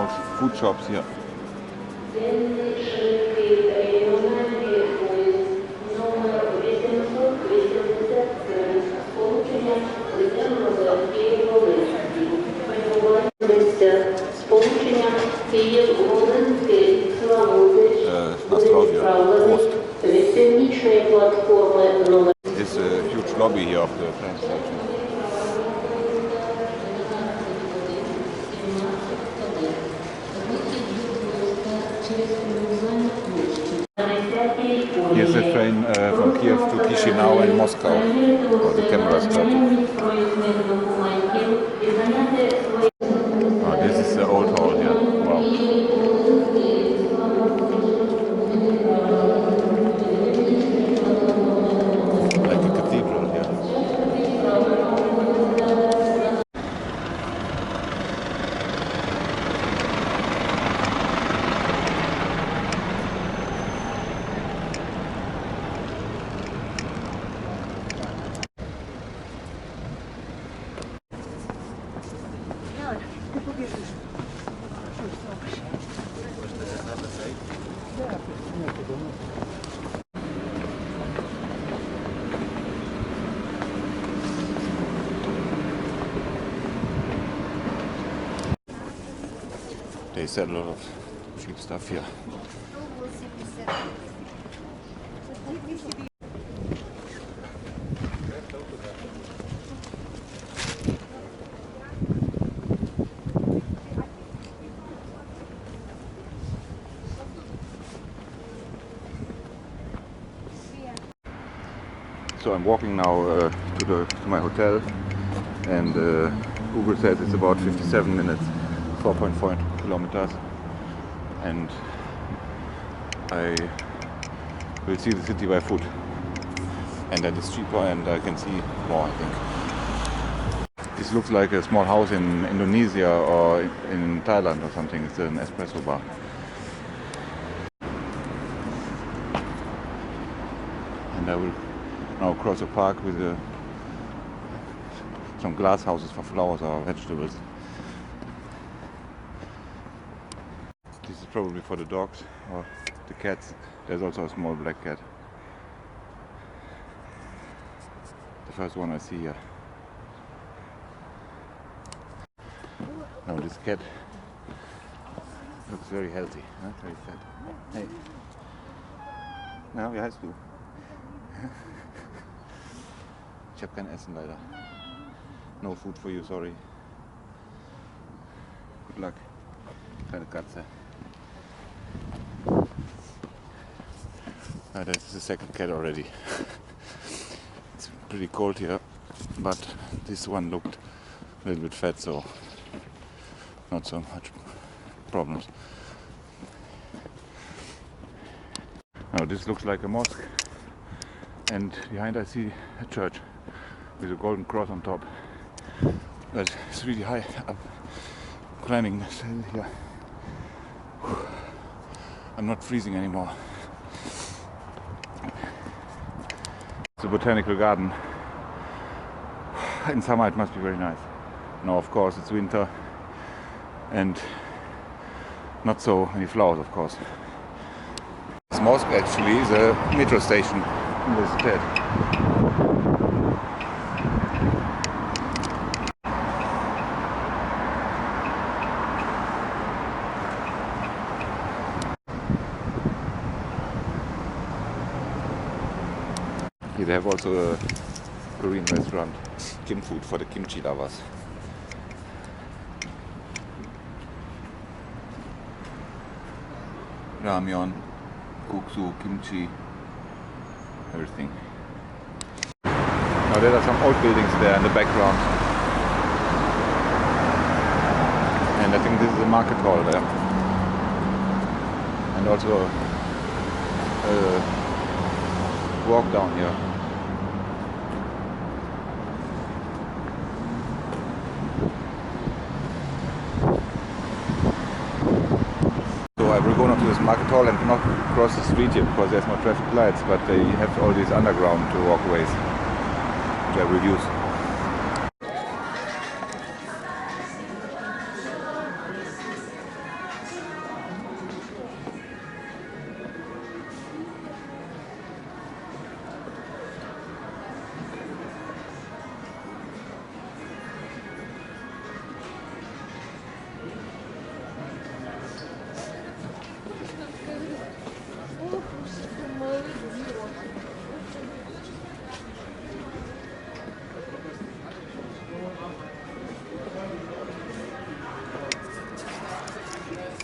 small food shops here. It's a huge lobby here of the train station. Here's the train from Kiev to Chisinau and Moscow. Oh, the camera started. Oh, this is the old hall here. Wow. Like a cathedral here. They sell a lot of cheap stuff here. So I'm walking now to my hotel, and Google says it's about 57 minutes, 4.4 kilometers, and I will see the city by foot, and that is cheaper and I can see more, I think. This looks like a small house in Indonesia or in Thailand or something. It's an espresso bar. And I will now cross a park with some glass houses for flowers or vegetables. This is probably for the dogs or the cats. There's also a small black cat. The first one I see here. Now this cat looks very healthy, huh? Very fat. Hey. Na, wie heißt du? Ich habe kein Essen leider. No food for you, sorry. Good luck. Kleine Katze. That's the second cat already. It's pretty cold here, but this one looked a little bit fat, so not so much problems. Now this looks like a mosque, and behind I see a church with a golden cross on top. But it's really high. I'm climbing this hill here. I'm not freezing anymore. It's a botanical garden. In summer it must be very nice. Now of course it's winter and not so many flowers, of course. This mosque actually is a metro station in this state. Here they have also a Korean restaurant, Kim food for the kimchi lovers. Ramyeon, guksu, kimchi, everything. Now there are some old buildings there in the background. And I think this is a market hall there. And also a walk down here. I will go now to this market hall and not cross the street here because there's no traffic lights, but they have all these underground walkways, which I will use.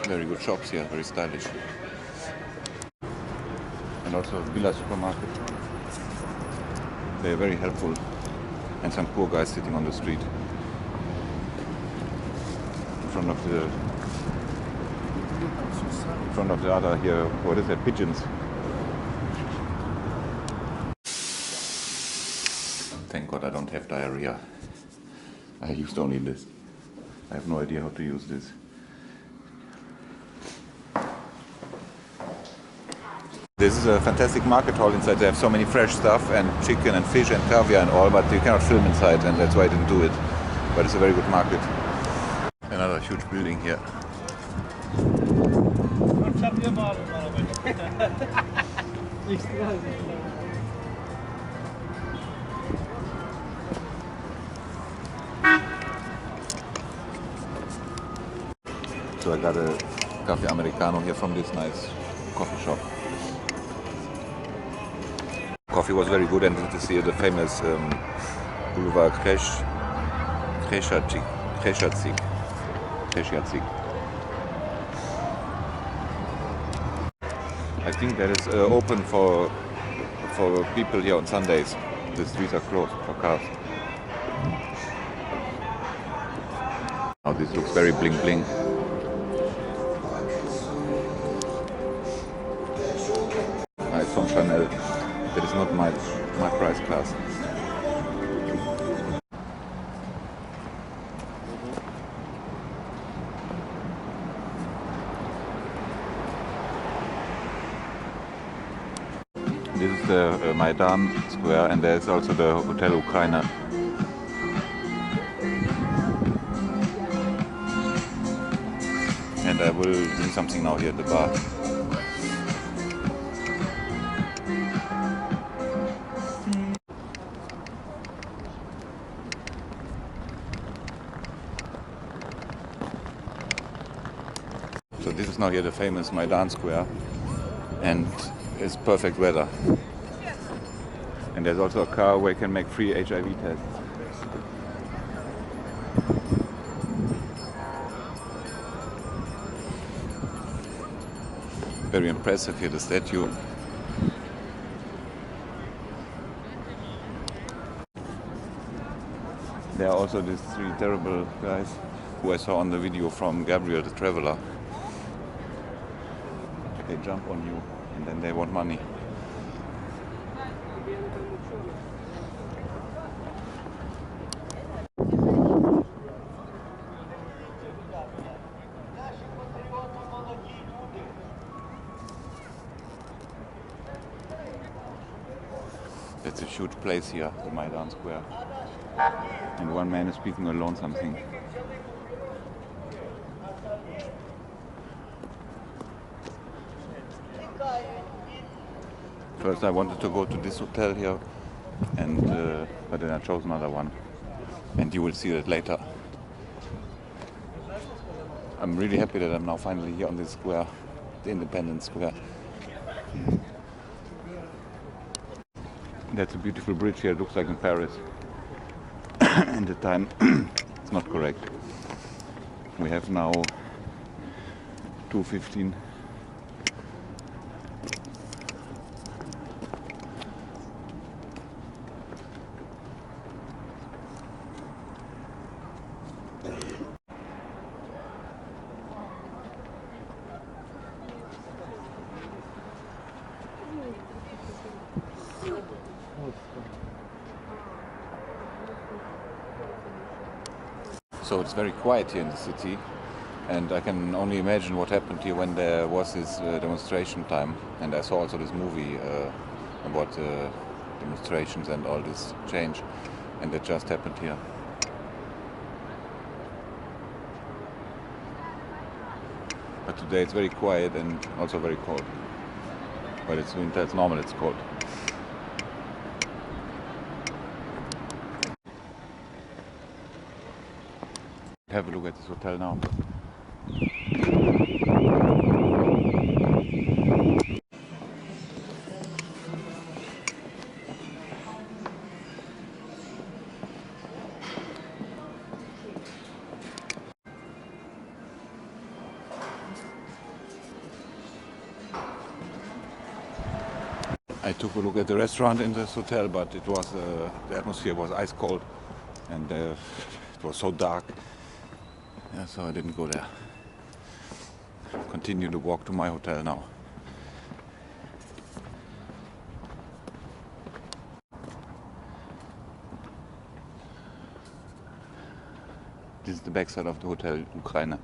Very good shops here, very stylish. And also Villa supermarket. They are very helpful. And some poor guys sitting on the street. In front of the other here, what is that, pigeons. Thank God I don't have diarrhea. I used only this. I have no idea how to use this. This is a fantastic market hall inside. They have so many fresh stuff and chicken and fish and caviar and all, but you cannot film inside, and that's why I didn't do it. But it's a very good market. Another huge building here. So I got a cafe americano here from this nice coffee shop. Coffee was very good, and this is here the famous boulevard Chreschtschatyk. I think that is open for people here on Sundays. The streets are closed for cars. Now this looks very bling bling. It's from Chanel. That is not my price class. This is the Maidan Square, and there is also the Hotel Ukraine. And I will drink something now here at the bar. So this is now here the famous Maidan Square, and it's perfect weather. And there's also a car where you can make free HIV tests. Very impressive here, the statue. There are also these three terrible guys who I saw on the video from Gabriel the Traveler. They jump on you and then they want money. It's a huge place here, the Maidan Square. And one man is speaking alone something. First I wanted to go to this hotel here, and but then I chose another one. And you will see that later. I'm really happy that I'm now finally here on this square, the Independence Square. That's a beautiful bridge here, it looks like in Paris. And the time, it's not correct. We have now 2:15. So it's very quiet here in the city, and I can only imagine what happened here when there was this demonstration time. And I saw also this movie about demonstrations and all this change, and that just happened here. But today it's very quiet and also very cold. But it's winter, it's normal, it's cold. Have a look at this hotel now. I took a look at the restaurant in this hotel, but it was the atmosphere was ice cold and it was so dark. Yeah, so I didn't go there. Continue to walk to my hotel now. This is the backside of the hotel Ukraine.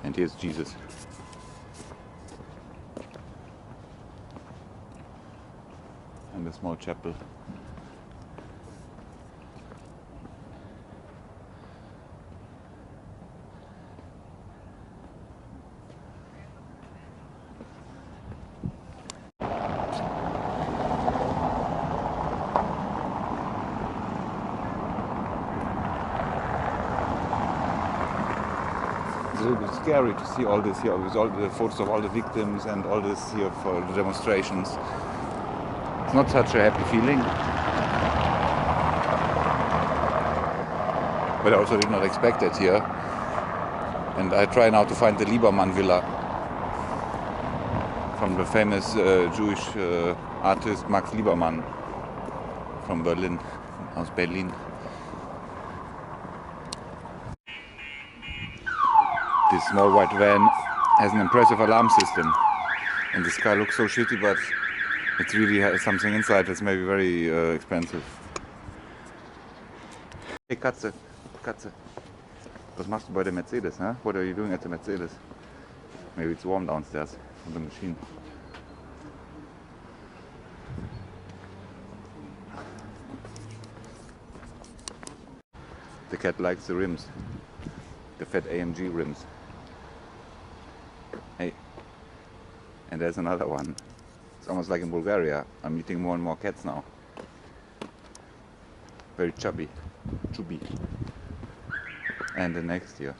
And here's Jesus. And a small chapel. It's a little bit scary to see all this here with all the photos of all the victims and all this here for the demonstrations. It's not such a happy feeling. But I also did not expect it here. And I try now to find the Liebermann Villa from the famous Jewish artist Max Liebermann from Berlin, aus Berlin. This small white van has an impressive alarm system. And the sky looks so shitty, but it really has something inside that's maybe very expensive. Hey Katze, Katze. Was machst du bei der Mercedes, huh? What are you doing at the Mercedes? Maybe it's warm downstairs from the machine. The cat likes the rims. The fat AMG rims. Hey. And there's another one. It's almost like in Bulgaria. I'm meeting more and more cats now. Very chubby. And the next here.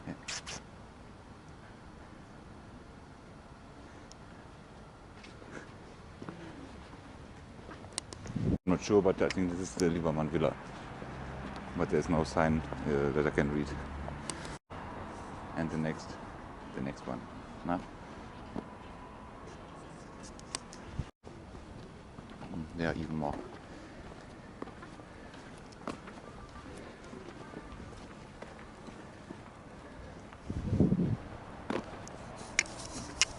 Yeah. I'm not sure, but I think this is the Liebermann Villa. But there's no sign that I can read. And the next one. No? There are even more.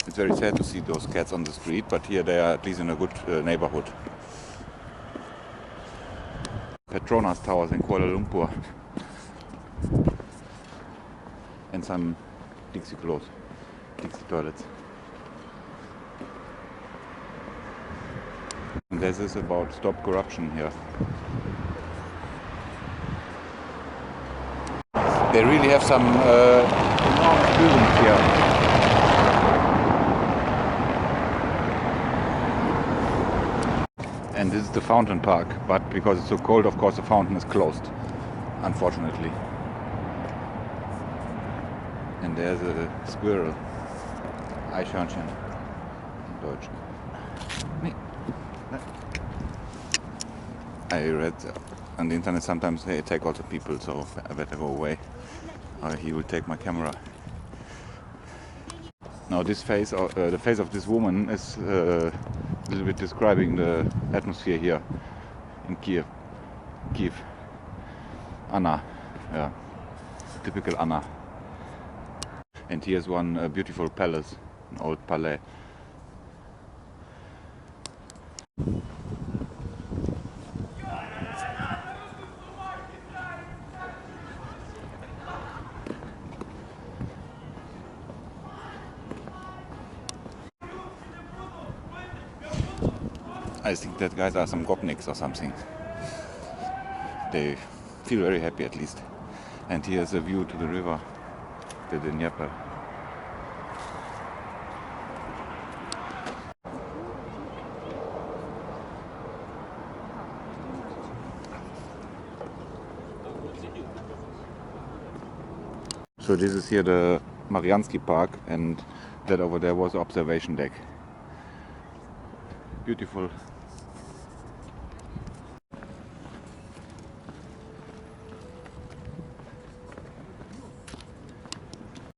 It's very sad to see those cats on the street, but here they are at least in a good neighborhood. Petronas Towers in Kuala Lumpur. And some Dixie toilets. And this is about stop corruption here. They really have some enormous buildings here. And this is the fountain park, but because it's so cold, of course, the fountain is closed, unfortunately. And there's a squirrel. Eichhörnchen in Deutsch. Nee. I read on the internet sometimes they attack also people, so I better go away. Or he will take my camera. Now this face, the face of this woman is a little bit describing the atmosphere here in Kiev. Anna, yeah, typical Anna. And here's one beautiful palace, an old palais. I think that guys are some gopniks or something. They feel very happy at least. And here's a view to the river, to the Dnieper. So this is here the Marinsky Park, and that over there was the observation deck. Beautiful.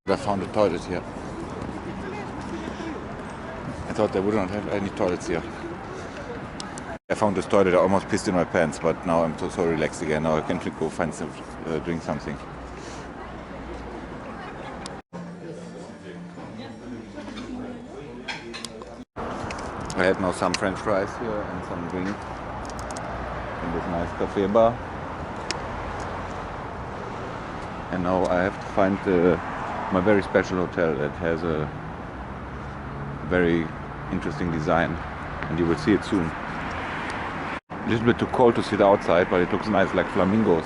I found a toilet here. I thought they wouldn't have any toilets here. I found this toilet, I almost pissed in my pants, but now I'm so relaxed again. Now I can go find some, drink something. I had now some French fries here and some drink in this nice cafe bar. And now I have to find my very special hotel that has a very interesting design, and you will see it soon. A little bit too cold to sit outside, but it looks nice, like flamingos.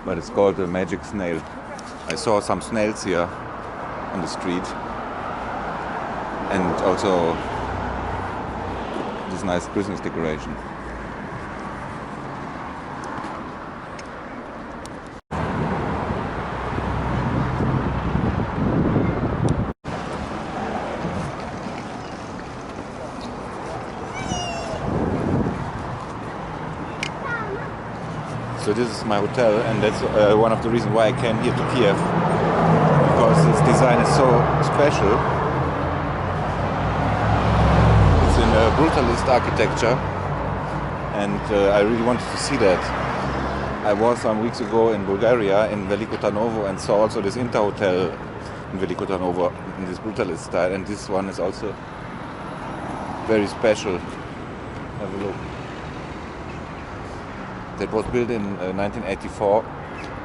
But it's called the Magic Snail. I saw some snails here on the street, and also this nice Christmas decoration. So this is my hotel, and that's one of the reasons why I came here to Kiev, because its design is so special. It's in brutalist architecture, and I really wanted to see that. I was some weeks ago in Bulgaria, in Veliko Tarnovo, and saw also this Inter hotel in Veliko Tarnovo in this brutalist style, and this one is also very special. Have a look. That was built in 1984,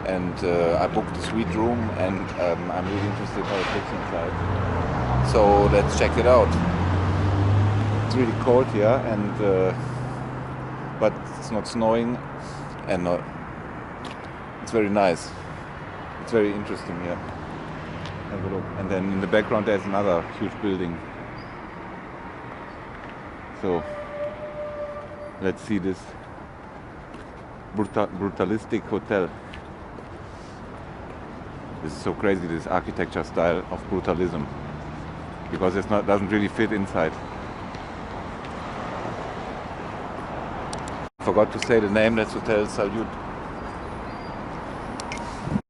and I booked a suite room, and I'm really interested how it looks inside. So let's check it out. It's really cold here, and but it's not snowing, and it's very nice. It's very interesting here. Have a look. And then in the background there's another huge building. So let's see this brutalistic hotel. This is so crazy, this architecture style of brutalism, because it doesn't really fit inside. Forgot to say the name. That's Hotel Salyut.